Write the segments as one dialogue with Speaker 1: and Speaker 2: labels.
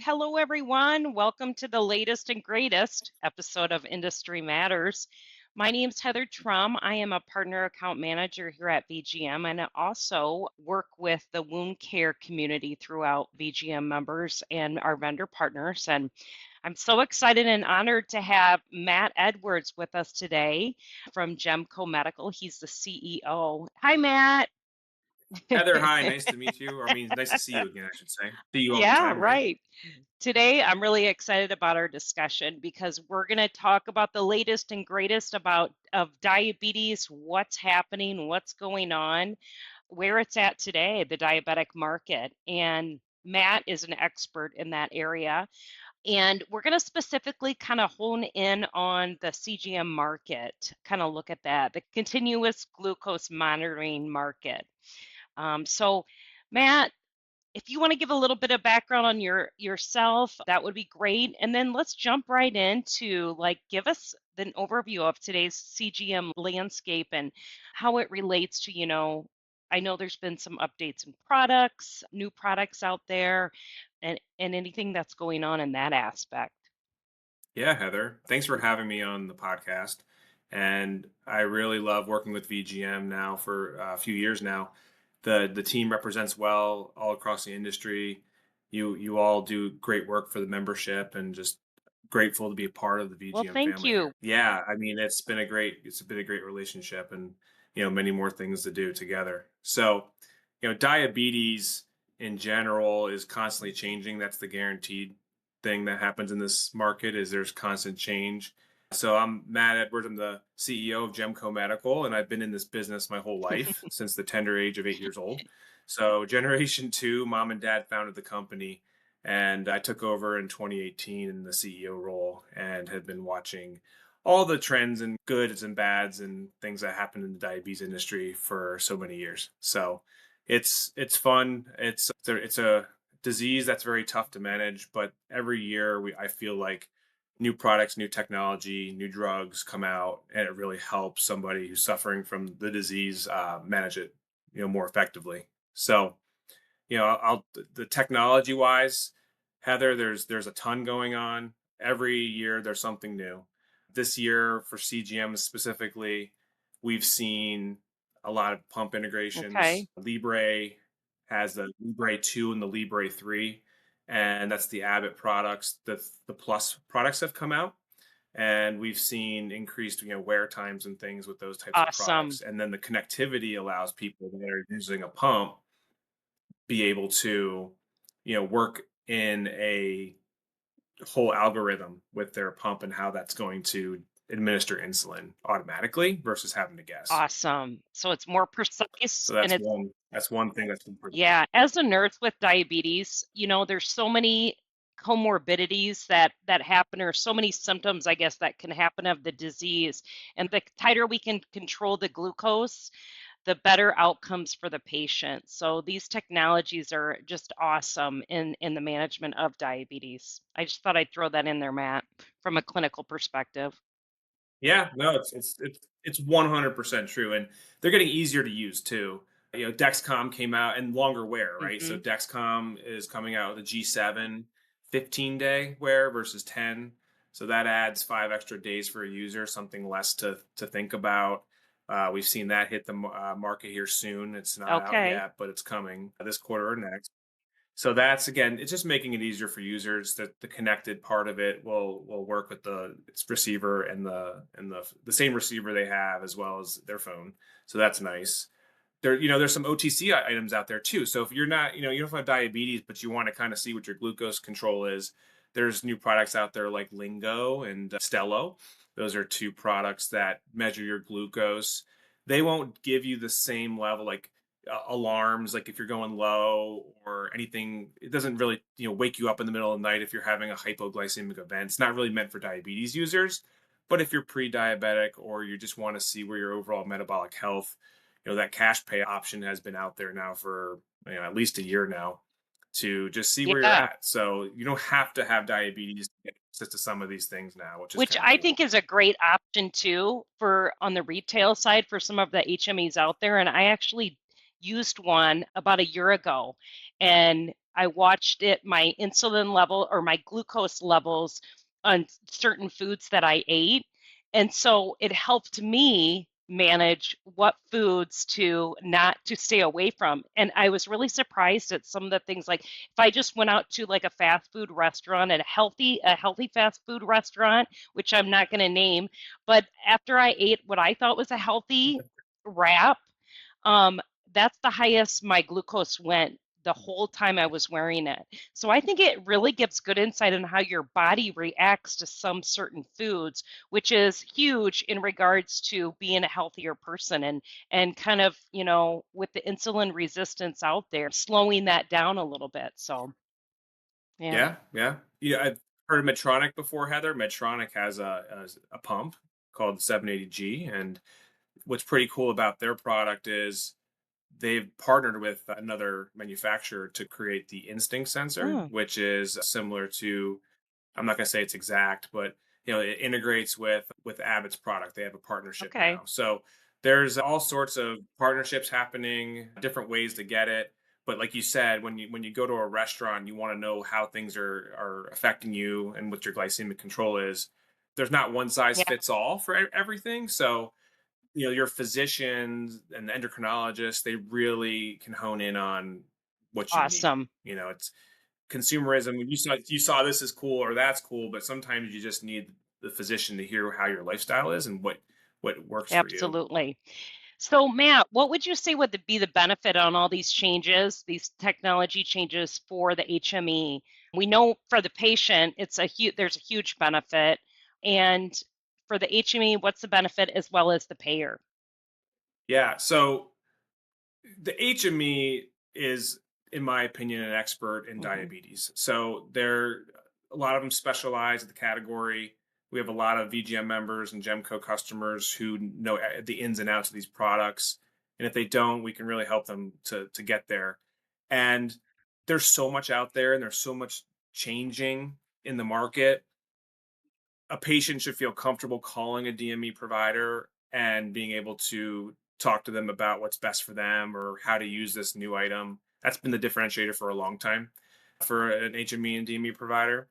Speaker 1: Hello, everyone. Welcome to the latest and greatest episode of Industry Matters. My name's Heather Trum. I am a partner account manager here at VGM, and I also work with the wound care community throughout VGM members and our vendor partners. And I'm so excited and honored to have Matt Edwards with us today from Gemco Medical. He's the CEO. Hi, Matt.
Speaker 2: Heather, hi, nice to meet you. Nice to see you again, I should say. See you all the
Speaker 1: Yeah,
Speaker 2: time, right?
Speaker 1: right. Today, I'm really excited about our discussion because we're going to talk about the latest and greatest about of diabetes, what's happening, what's going on, where it's at today, the diabetic market. And Matt is an expert in that area. And we're going to specifically kind of hone in on the CGM market, kind of look at that, the continuous glucose monitoring market. So, Matt, if you want to give a little bit of background on yourself, that would be great. And then let's jump right into like give us an overview of today's CGM landscape and how it relates to, I know there's been some updates in products, new products out there, and anything that's going on in that aspect.
Speaker 2: Yeah, Heather, thanks for having me on the podcast. And I really love working with VGM now for a few years now. The team represents well all across the industry. You all do great work for the membership, and just grateful to be a part of the
Speaker 1: Well,
Speaker 2: VGM
Speaker 1: thank
Speaker 2: family
Speaker 1: you.
Speaker 2: here. Yeah, it's been a great relationship, and many more things to do together. So, diabetes in general is constantly changing. That's the guaranteed thing that happens in this market, is there's constant change. So I'm Matt Edwards. I'm the CEO of Gemco Medical, and I've been in this business my whole life since the tender age of 8 years old. So generation two, mom and dad founded the company, and I took over in 2018 in the CEO role, and have been watching all the trends and goods and bads and things that happen in the diabetes industry for so many years. So it's fun. It's a disease that's very tough to manage, but every year I feel like new products, new technology, new drugs come out, and it really helps somebody who's suffering from the disease manage it, more effectively. So, the technology wise, Heather, there's a ton going on. Every year there's something new. This year for CGM specifically, we've seen a lot of pump integrations.
Speaker 1: Okay.
Speaker 2: Libre has the Libre 2 and the Libre 3, and that's the Abbott products. The Plus products have come out, and we've seen increased wear times and things with those types of
Speaker 1: Awesome.
Speaker 2: products. And then the connectivity allows people that are using a pump be able to work in a whole algorithm with their pump and how that's going to administer insulin automatically versus having to guess.
Speaker 1: Awesome. So it's more precise
Speaker 2: So
Speaker 1: and it's
Speaker 2: that's one thing that's important.
Speaker 1: yeah, as a nurse with diabetes, there's so many comorbidities that happen or so many symptoms, I guess, that can happen of the disease. And the tighter we can control the glucose, the better outcomes for the patient. So these technologies are just awesome in the management of diabetes. I just thought I'd throw that in there, Matt, from a clinical perspective.
Speaker 2: Yeah, no, it's 100% true, and they're getting easier to use too. Dexcom came out, and longer wear, right? So
Speaker 1: Hmm.
Speaker 2: Dexcom is coming out with a G7 15-day wear versus 10. So that adds 5 extra days for a user, something less to think about. We've seen that hit the market here soon. It's not out
Speaker 1: Okay.
Speaker 2: yet, but it's coming this quarter or next. So that's, again, it's just making it easier for users. That the connected part of it will work with the its receiver and the same receiver they have as well as their phone. So that's nice. There's some OTC items out there too. So if you're not, you don't have diabetes, but you want to kind of see what your glucose control is, there's new products out there like Lingo and Stello. Those are two products that measure your glucose. They won't give you the same level, like alarms, like if you're going low or anything. It doesn't really, wake you up in the middle of the night if you're having a hypoglycemic event. It's not really meant for diabetes users. But if you're pre-diabetic, or you just want to see where your overall metabolic health, that cash pay option has been out there now for at least a year now, to just see where you're
Speaker 1: Yeah.
Speaker 2: at. So you don't have to have diabetes to get access to some of these things now, which is
Speaker 1: Which
Speaker 2: kind of
Speaker 1: I
Speaker 2: cool.
Speaker 1: think is a great option too for on the retail side for some of the HMEs out there. And I actually used one about a year ago, and I watched it, my insulin level or my glucose levels on certain foods that I ate. And so it helped me manage what foods to not to stay away from. And I was really surprised at some of the things, like if I just went out to like a fast food restaurant, and a healthy fast food restaurant, which I'm not going to name, but after I ate what I thought was a healthy wrap, um, that's the highest my glucose went the whole time I was wearing it. So I think it really gives good insight on how your body reacts to some certain foods, which is huge in regards to being a healthier person, and kind of, with the insulin resistance out there, slowing that down a little bit. So, yeah.
Speaker 2: Yeah, yeah. Yeah, I've heard of Medtronic before, Heather. Medtronic has a pump called the 780G, and what's pretty cool about their product is they've partnered with another manufacturer to create the instinct sensor,
Speaker 1: Oh,
Speaker 2: which is similar to, I'm not going to say it's exact, but it integrates with Abbott's product. They have a partnership
Speaker 1: okay.
Speaker 2: now. So there's all sorts of partnerships happening, different ways to get it. But like you said, when you go to a restaurant, you want to know how things are affecting you and what your glycemic control is. There's not one size
Speaker 1: Yeah,
Speaker 2: fits all for everything. So your physicians and endocrinologists, they really can hone in on what you need.
Speaker 1: awesome.
Speaker 2: It's consumerism. When you saw this is cool or that's cool, but sometimes you just need the physician to hear how your lifestyle is and what works for you.
Speaker 1: Absolutely. So, Matt, what would you say would be the benefit on all these changes, these technology changes for the HME? We know for the patient, there's a huge benefit, and for the HME, what's the benefit as well as the payer?
Speaker 2: Yeah. So the HME is, in my opinion, an expert in
Speaker 1: Hmm.
Speaker 2: diabetes. So a lot of them specialize in the category. We have a lot of VGM members and Gemco customers who know the ins and outs of these products. And if they don't, we can really help them to get there. And there's so much out there, and there's so much changing in the market. A patient should feel comfortable calling a DME provider and being able to talk to them about what's best for them or how to use this new item. That's been the differentiator for a long time for an HME and DME provider.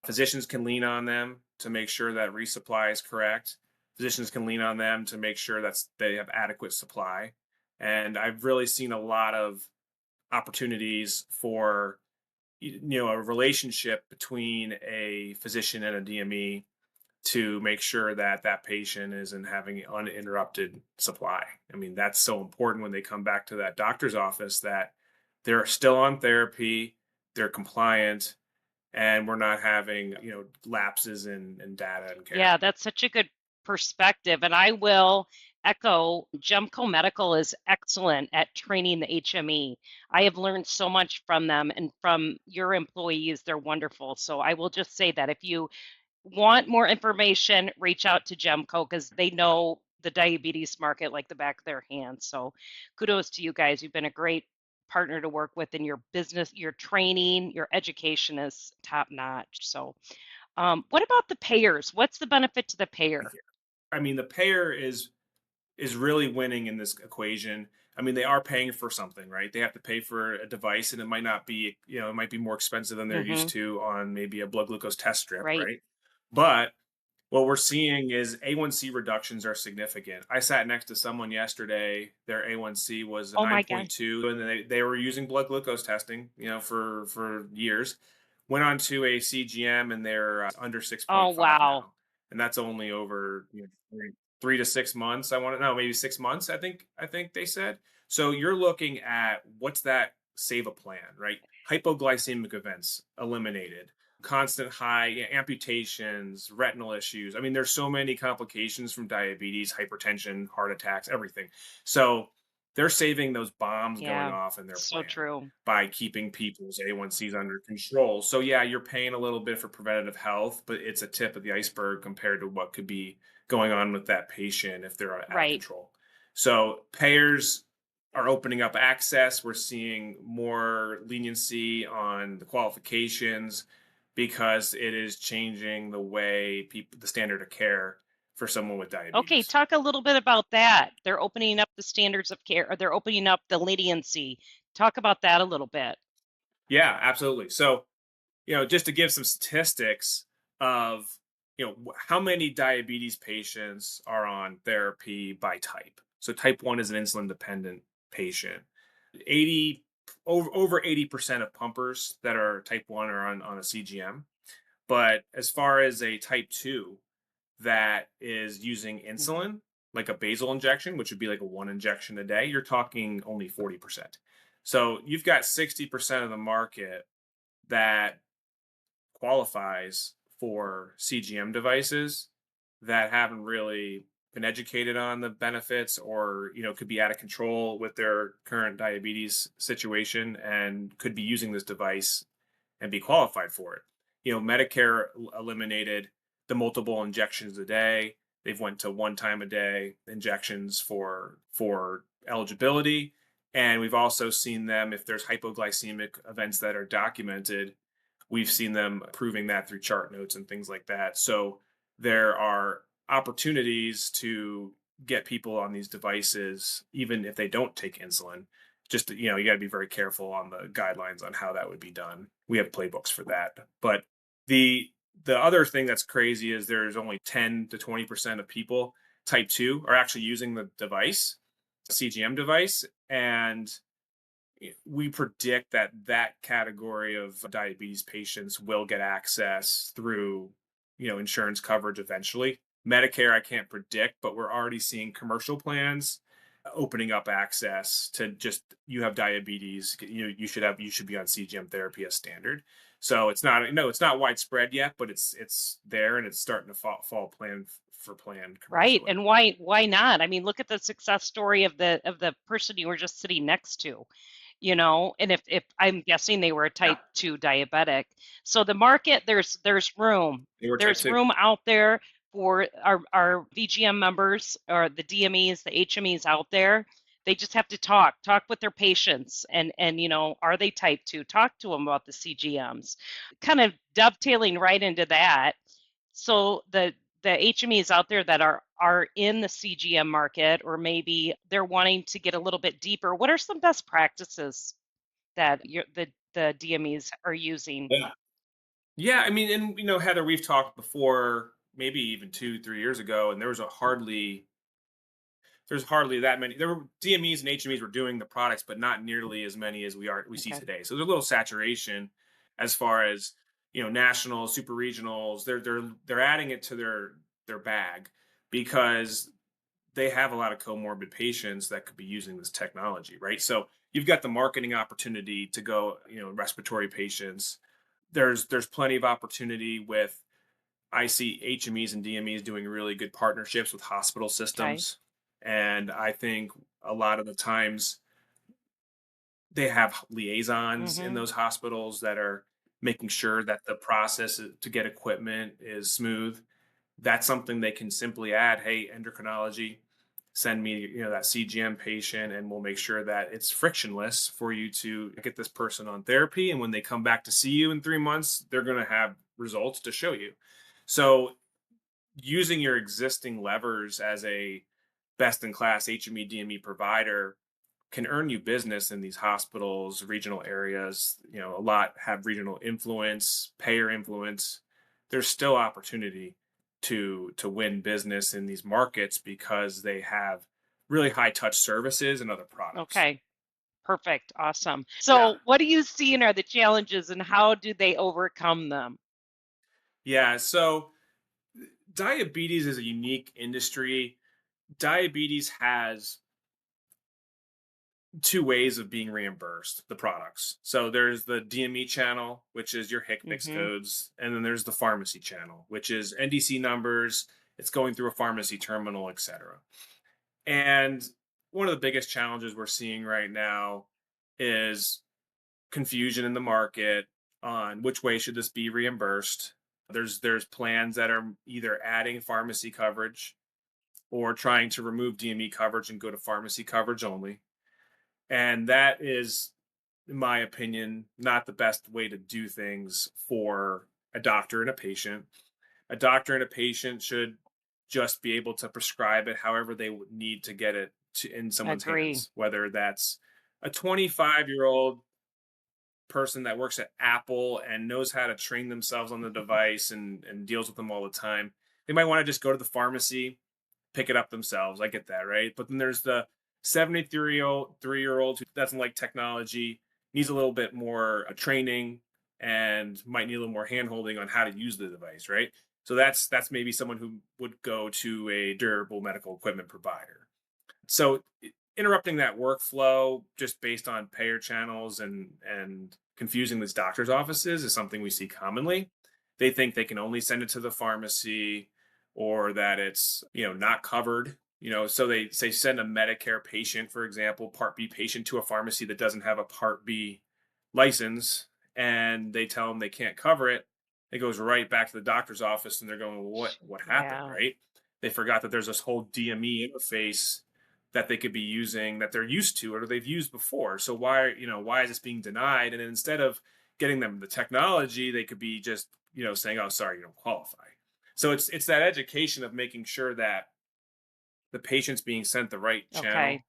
Speaker 2: Physicians can lean on them to make sure that resupply is correct. Physicians can lean on them to make sure that they have adequate supply. And I've really seen a lot of opportunities for a relationship between a physician and a DME to make sure that that patient isn't having uninterrupted supply. I mean, that's so important when they come back to that doctor's office that they're still on therapy, they're compliant, and we're not having, lapses in data and care.
Speaker 1: Yeah, that's such a good perspective. And I will echo, Gemco Medical is excellent at training the HME. I have learned so much from them and from your employees. They're wonderful. So I will just say that if you want more information, reach out to Gemco because they know the diabetes market like the back of their hand. So kudos to you guys. You've been a great partner to work with in your business, your training, your education is top notch. So, what about the payers? What's the benefit to the payer?
Speaker 2: I mean, the payer is really winning in this equation. I mean, they are paying for something, right? They have to pay for a device, and it might not be, it might be more expensive than they're
Speaker 1: Hmm.
Speaker 2: used to on maybe a blood glucose test strip,
Speaker 1: Right.
Speaker 2: right? But what we're seeing is A1C reductions are significant. I sat next to someone yesterday, their A1C was a
Speaker 1: Oh my God.
Speaker 2: 9.2, and they were using blood glucose testing, for years. Went on to a CGM, and they're under
Speaker 1: Oh
Speaker 2: 6.5
Speaker 1: wow.
Speaker 2: now. And that's only over, 3 to 6 months. I want to know, maybe 6 months, I think they said. So you're looking at what's that save a plan, right? Hypoglycemic events eliminated, constant high, yeah, amputations, retinal issues. I mean, there's so many complications from diabetes, hypertension, heart attacks, everything. So they're saving those bombs going
Speaker 1: Yeah.
Speaker 2: off in their
Speaker 1: So
Speaker 2: plan
Speaker 1: true.
Speaker 2: by keeping people's A1Cs under control. So yeah, you're paying a little bit for preventative health, but it's a tip of the iceberg compared to what could be going on with that patient if they're out of
Speaker 1: Right.
Speaker 2: control. So payers are opening up access. We're seeing more leniency on the qualifications because it is changing the way the standard of care for someone with
Speaker 1: Okay,
Speaker 2: diabetes.
Speaker 1: talk a little bit about that. They're opening up the standards of care, or they're opening up the leniency. Talk about that a little bit.
Speaker 2: Yeah, absolutely. So, just to give some statistics of, how many diabetes patients are on therapy by type. So type 1 is an insulin dependent patient. 80 over 80% of pumpers that are type 1 are on a CGM. But as far as a type 2 that is using
Speaker 1: Mhm.
Speaker 2: insulin, like a basal injection, which would be like a one injection a day, you're talking only 40%. So you've got 60% of the market that qualifies for CGM devices that haven't really been educated on the benefits, or could be out of control with their current diabetes situation and could be using this device and be qualified for it. Medicare eliminated the multiple injections a day. They've went to one time a day injections for eligibility. And we've also seen them, if there's hypoglycemic events that are documented, we've seen them proving that through chart notes and things like that. So there are opportunities to get people on these devices even if they don't take insulin. Just you got to be very careful on the guidelines on how that would be done. We have playbooks for that. But the the other thing that's crazy is there's only 10 to 20% of people type 2 are actually using the device, CGM device, and we predict that that category of diabetes patients will get access through insurance coverage eventually. Medicare I can't predict, but we're already seeing commercial plans opening up access to, just you have diabetes, you should be on CGM therapy as standard. So it's not, no, it's not widespread yet, but it's there, and it's starting to fall plan for plan
Speaker 1: Right,
Speaker 2: commercially.
Speaker 1: and why not? I mean, look at the success story of the person you were just sitting next to, and if I'm guessing they were a
Speaker 2: Yeah,
Speaker 1: type 2 diabetic. So the market, there's room.
Speaker 2: they were type
Speaker 1: There's
Speaker 2: 2.
Speaker 1: room out there for our VGM members or the DMEs, the HMEs out there. They just have to talk with their patients and are they type 2? Talk to them about the CGMs. Kind of dovetailing right into that. So the HMEs out there that are in the CGM market, or maybe they're wanting to get a little bit deeper. What are some best practices that the DMEs are using?
Speaker 2: Yeah. Yeah, I mean, and Heather, we've talked before, maybe even 2, 3 years ago, and there's hardly that many. There were DMEs and HMEs were doing the products, but not nearly as many as we see
Speaker 1: Okay.
Speaker 2: today. So there's a little saturation as far as national, super regionals. They're adding it to their bag because they have a lot of comorbid patients that could be using this technology, right? So you've got the marketing opportunity to go, respiratory patients. There's plenty of opportunity with, I see HMEs and DMEs doing really good partnerships with hospital
Speaker 1: Okay.
Speaker 2: systems. And I think a lot of the times they have liaisons in
Speaker 1: Mhm.
Speaker 2: those hospitals that are making sure that the process to get equipment is smooth. That's something they can simply add, hey, endocrinology, send me, that CGM patient, and we'll make sure that it's frictionless for you to get this person on therapy. And when they come back to see you in 3 months, they're going to have results to show you. So using your existing levers as a best in class HME DME provider can earn you business in these hospitals, regional areas. A lot have regional influence, payer influence. There's still opportunity to win business in these markets because they have really high touch services and other products.
Speaker 1: Okay. Perfect. Awesome.
Speaker 2: Yeah.
Speaker 1: So, what do you see are the challenges and how do they overcome them?
Speaker 2: Yeah. So diabetes is a unique industry. Diabetes has two ways of being reimbursed the products. So there's the DME channel, which is your HICMIX
Speaker 1: Mhm.
Speaker 2: codes, and then there's the pharmacy channel, which is NDC numbers. It's going through a pharmacy terminal, etc. And one of the biggest challenges we're seeing right now is confusion in the market on which way should this be reimbursed. There's plans that are either adding pharmacy coverage or trying to remove DME coverage and go to pharmacy coverage only. And that is, in my opinion, not the best way to do things for a doctor and a patient. A doctor and a patient should just be able to prescribe it however they would need to get it in someone's
Speaker 1: Agree.
Speaker 2: hands, whether that's a 25-year-old. person that works at Apple and knows how to train themselves on the device and deals with them all the time. They might want to just go to the pharmacy, pick it up themselves. I get that, right? But then there's the 73-year-old who doesn't like technology, needs a little bit more training, and might need a little more handholding on how to use the device, right? So that's maybe someone who would go to a durable medical equipment provider. So interrupting that workflow just based on payer channels and confusing these doctors' offices is something we see commonly. They think they can only send it to the pharmacy or that it's, not covered. So they say send a Medicare patient, for example, Part B patient to a pharmacy that doesn't have a Part B license, and they tell them they can't cover it. It goes right back to the doctor's office, and they're going, well, what happened,
Speaker 1: Yeah.
Speaker 2: right? They forgot that there's this whole DME interface that they could be using that they're used to or they've used before. So why is this being denied? And then instead of getting them the technology, they could be just, saying, oh, sorry, you don't qualify. So it's that education of making sure that the patient's being sent the right
Speaker 1: Okay.
Speaker 2: channel,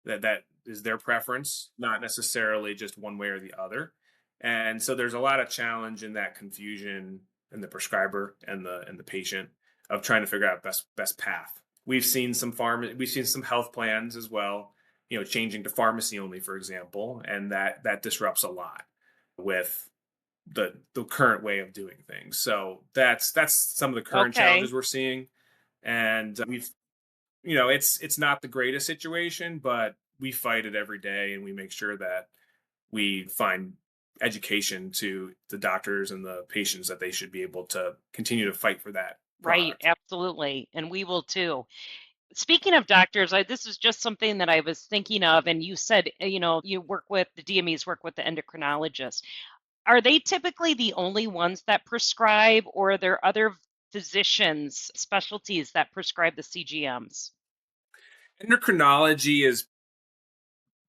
Speaker 2: that is their preference, not necessarily just one way or the other. And so there's a lot of challenge in that confusion in the prescriber and the patient of trying to figure out best path. We've seen some health plans as well, changing to pharmacy only, for example, and that disrupts a lot with the current way of doing things. So that's some of the current
Speaker 1: Okay.
Speaker 2: challenges we're seeing. And we've it's not the greatest situation, but we fight it every day and we make sure that we find education to the doctors and the patients that they should be able to continue to fight for that
Speaker 1: Right.
Speaker 2: product.
Speaker 1: Absolutely. And we will too. Speaking of doctors, this is just something that I was thinking of. And you said, you work with the DMEs, work with the endocrinologist. Are they typically the only ones that prescribe, or are there other physicians, specialties that prescribe the CGMs?
Speaker 2: Endocrinology is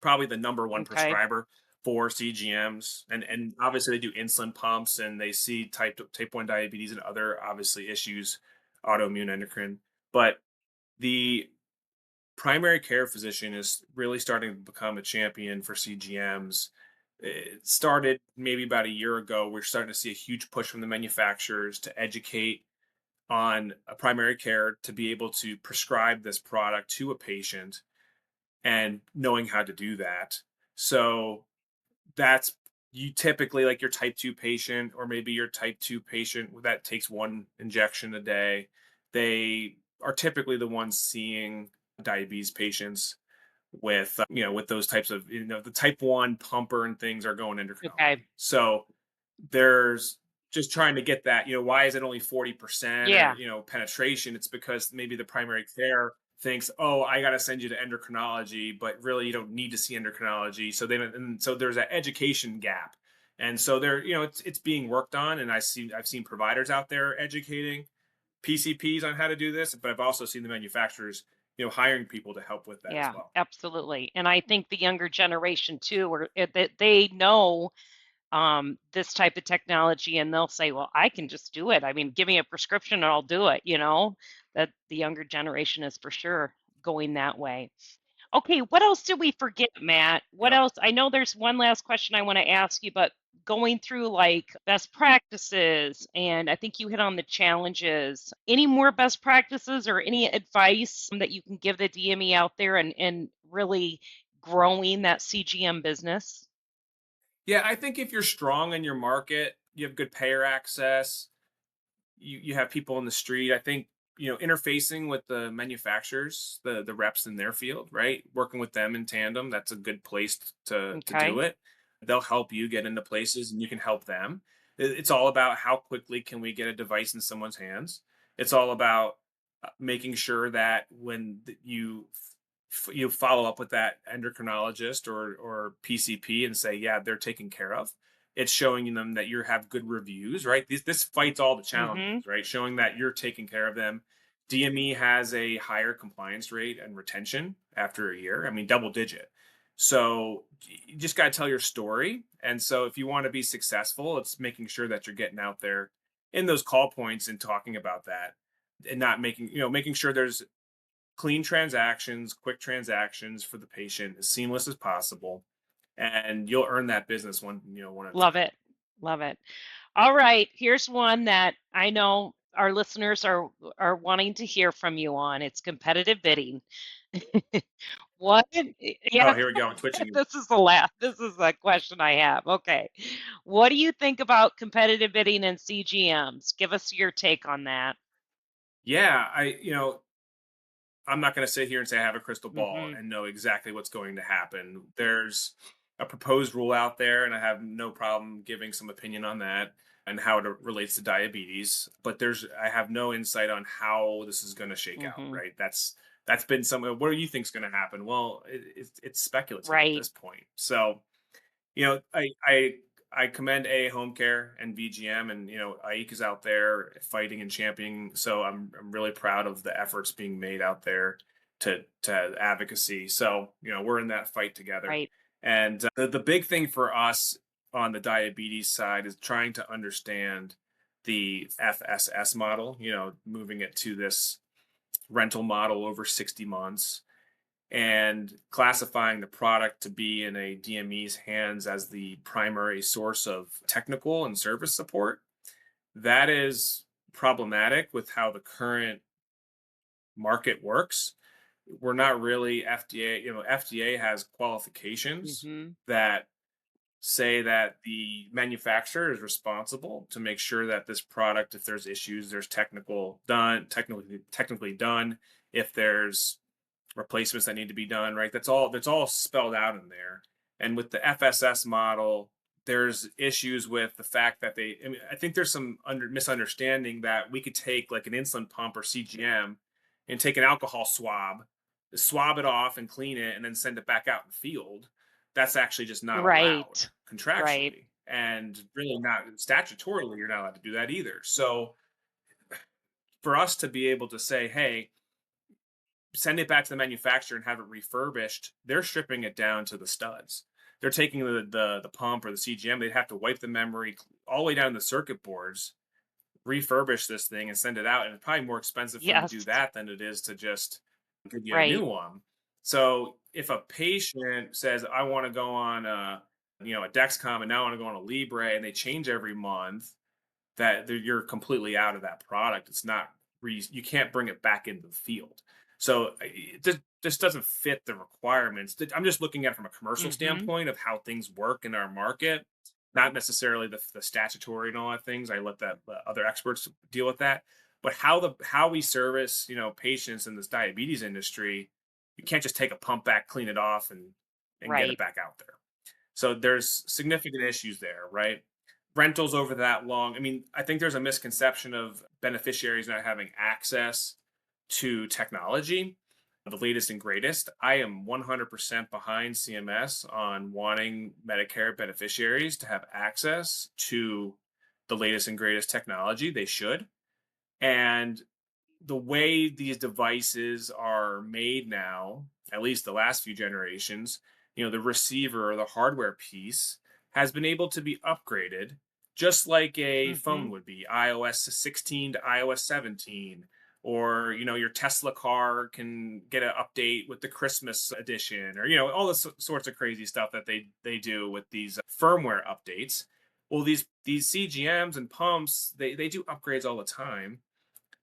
Speaker 2: probably the number one
Speaker 1: Okay.
Speaker 2: prescriber for CGMs, and obviously they do insulin pumps and they see type 1 diabetes and other obviously issues, autoimmune endocrine. But the primary care physician is really starting to become a champion for CGMs. It started maybe about a year ago. We're starting to see a huge push from the manufacturers to educate on a primary care to be able to prescribe this product to a patient and knowing how to do that. So that's you typically like your type 2 patient or maybe your type 2 patient that takes one injection a day. They are typically the ones seeing diabetes patients with with those types of the type 1 pumper and things are going
Speaker 1: Okay.
Speaker 2: endocrinology. So there's just trying to get that, why is it only 40% or,
Speaker 1: Yeah.
Speaker 2: penetration? It's because maybe the primary care thinks, oh, I got to send you to endocrinology, but really you don't need to see endocrinology. So then, and so there's that education gap. And so there, it's being worked on. And I've seen providers out there educating PCPs on how to do this, but I've also seen the manufacturers, hiring people to help with that as
Speaker 1: Yeah,
Speaker 2: well.
Speaker 1: absolutely. And I think the younger generation too, or that they know this type of technology, and they'll say, "Well, I can just do it. I mean, give me a prescription and I'll do it." That the younger generation is for sure going that way. Okay, what else did we forget, Matt? What
Speaker 2: Yep.
Speaker 1: else? I know there's one last question I want to ask you, but going through like best practices, and I think you hit on the challenges. Any more best practices or any advice that you can give the DME out there and really growing that CGM business?
Speaker 2: Yeah, I think if you're strong in your market, you have good payer access, you have people in the street. I think interfacing with the manufacturers, the reps in their field, right? Working with them in tandem, that's a good place to do
Speaker 1: Okay.
Speaker 2: it. They'll help you get into places, and you can help them. It's all about how quickly can we get a device in someone's hands. It's all about making sure that when you follow up with that endocrinologist or PCP and say, yeah, they're taken care of. It's showing them that you have good reviews, right? This fights all the
Speaker 1: Mhm.
Speaker 2: challenges, right? Showing that you're taking care of them. DME has a higher compliance rate and retention after a year. I mean, double digit. So you just got to tell your story. And so if you want to be successful, it's making sure that you're getting out there in those call points and talking about that and not making sure there's clean transactions, quick transactions for the patient, as seamless as possible. and you'll earn that business one at a
Speaker 1: Love
Speaker 2: time.
Speaker 1: it. Love it. All right, here's one that I know our listeners are wanting to hear from you on. It's competitive bidding. What?
Speaker 2: Oh,
Speaker 1: Yeah,
Speaker 2: here we go. I'm twitching.
Speaker 1: this is the question I have. Okay. What do you think about competitive bidding and CGMs? Give us your take on that.
Speaker 2: Yeah, I'm not going to sit here and say I have a crystal ball
Speaker 1: Mhm.
Speaker 2: and know exactly what's going to happen. There's a proposed rule out there, and I have no problem giving some opinion on that and how it relates to diabetes. But I have no insight on how this is going to shake out.
Speaker 1: Mhm.
Speaker 2: Right? That's been some. What do you think's going to happen? Well, it's speculative at
Speaker 1: Right.
Speaker 2: this point. So I commend A Home Care and VGM, and Ike is out there fighting and championing. So I'm really proud of the efforts being made out there to advocacy. So we're in that fight together.
Speaker 1: Right.
Speaker 2: And the big thing for us on the diabetes side is trying to understand the FSS model. Moving it to this rental model over 60 months and classifying the product to be in a DME's hands as the primary source of technical and service support. That is problematic with how the current market works. We're not really FDA, FDA has qualifications
Speaker 1: Mhm.
Speaker 2: that say that the manufacturer is responsible to make sure that this product, if there's issues, there's technically done. If there's replacements that need to be done, right? That's all spelled out in there. And with the FSS model, there's issues with the fact that I think there's some misunderstanding that we could take like an insulin pump or CGM and take an alcohol swab it off and clean it and then send it back out in the field. That's actually just not allowed
Speaker 1: Right. Right.
Speaker 2: contractually, and really not statutorily, you're not allowed to do that either. So for us to be able to say, hey, send it back to the manufacturer and have it refurbished, they're stripping it down to the studs. They're taking the pump or the CGM. They'd have to wipe the memory all the way down to the circuit boards, refurbish this thing, and send it out. And it's probably more expensive for them to do
Speaker 1: Yes.
Speaker 2: that than it is to just give you a
Speaker 1: Right.
Speaker 2: new one. So if a patient says, "I want to go on a Dexcom and now I want to go on a Libre," and they change every month, you're completely out of that product. It's not you can't bring it back into the field. So it just doesn't fit the requirements. I'm just looking at it from a commercial
Speaker 1: Mhm.
Speaker 2: standpoint of how things work in our market, not necessarily the statutory and all that things. I let that other experts deal with that. But how we service patients in this diabetes industry, you can't just take a pump back, clean it off, and get it
Speaker 1: Right.
Speaker 2: back out there. So there's significant issues there, right? Rentals over that long. I mean, I think there's a misconception of beneficiaries not having access to technology, the latest and greatest. I am 100% behind CMS on wanting Medicare beneficiaries to have access to the latest and greatest technology. They should. And the way these devices are made now, at least the last few generations, the receiver or the hardware piece has been able to be upgraded just like a phone
Speaker 1: Mhm.
Speaker 2: would be, iOS 16 to iOS 17. Or your Tesla car can get an update with the Christmas edition, or all the sorts of crazy stuff that they do with these firmware updates. Well, these CGMs and pumps, they do upgrades all the time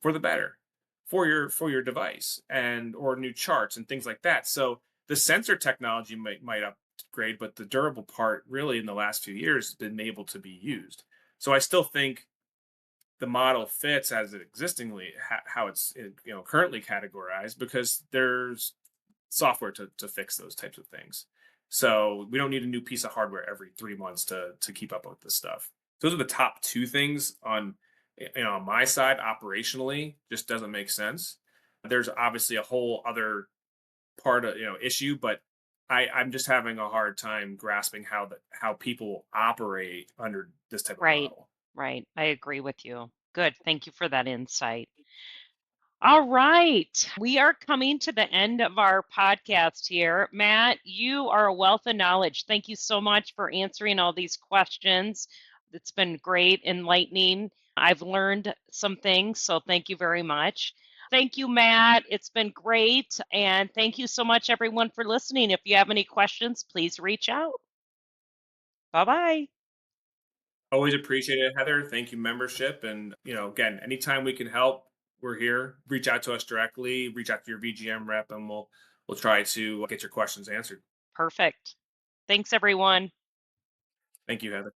Speaker 2: for the better for your device, and or new charts and things like that. So the sensor technology might upgrade, but the durable part really in the last few years has been able to be used. So I still think the model fits as it existingly how it's currently categorized, because there's software to fix those types of things. So we don't need a new piece of hardware every 3 months to keep up with this stuff. Those are the top two things on my side operationally. Just doesn't make sense. There's obviously a whole other part of issue, but I'm just having a hard time grasping how people operate under this type of
Speaker 1: Right.
Speaker 2: model.
Speaker 1: Right. I agree with you. Good. Thank you for that insight. All right. We are coming to the end of our podcast here. Matt, you are a wealth of knowledge. Thank you so much for answering all these questions. It's been great, enlightening. I've learned some things, so thank you very much. Thank you, Matt. It's been great. And thank you so much, everyone, for listening. If you have any questions, please reach out. Bye bye.
Speaker 2: Always appreciate it, Heather. Thank you, membership. And, again, anytime we can help, we're here. Reach out to us directly, reach out to your VGM rep, and we'll try to get your questions answered.
Speaker 1: Perfect. Thanks, everyone.
Speaker 2: Thank you, Heather.